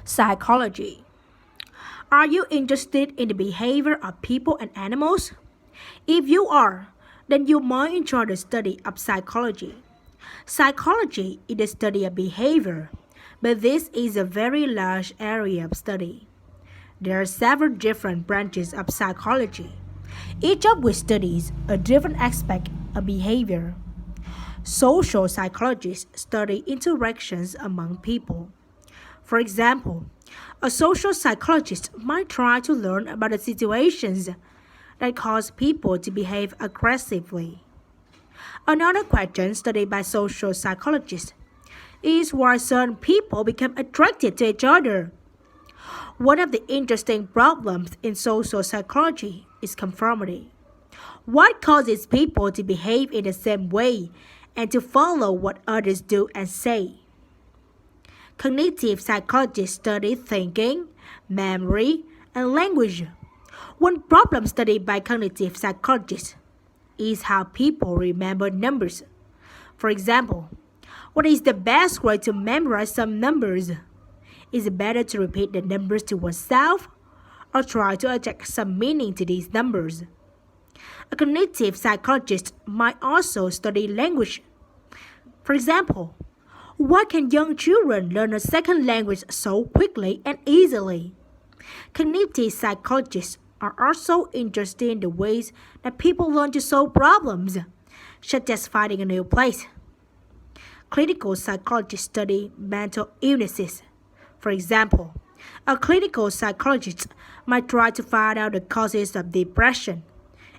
Psychology. Are you interested in the behavior of people and animals? If you are, then you might enjoy the study of psychology. Psychology is the study of behavior, but this is a very large area of study. There are several different branches of psychology, each of which studies a different aspect of behavior. Social psychologists study interactions among people. For example, a social psychologist might try to learn about the situations that cause people to behave aggressively. Another question studied by social psychologists is why certain people become attracted to each other. One of the interesting problems in social psychology is conformity. What causes people to behave in the same way and to follow what others do and say? Cognitive psychologists study thinking, memory, and language. One problem studied by cognitive psychologists is how people remember numbers. For example, what is the best way to memorize some numbers? Is it better to repeat the numbers to oneself or try to attach some meaning to these numbers? A cognitive psychologist might also study language. For example, why can young children learn a second language so quickly and easily? Cognitive psychologists are also interested in the ways that people learn to solve problems, such as finding a new place. Clinical psychologists study mental illnesses. For example, a clinical psychologist might try to find out the causes of depression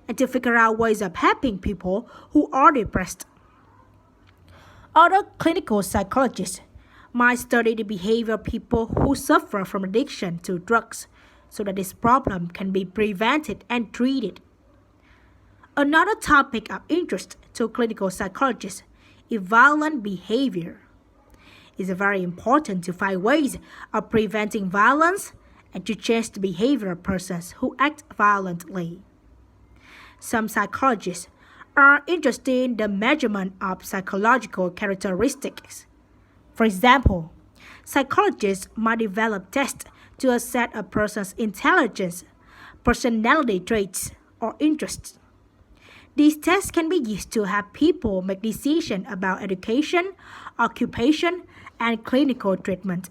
and to figure out ways of helping people who are depressed. Other clinical psychologists might study the behavior of people who suffer from addiction to drugs so that this problem can be prevented and treated. Another topic of interest to clinical psychologists is violent behavior. It is very important to find ways of preventing violence and to change the behavior of persons who act violently. Some psychologists are interested in the measurement of psychological characteristics. For example, psychologists might develop tests to assess a person's intelligence, personality traits, or interests. These tests can be used to help people make decisions about education, occupation, and clinical treatment.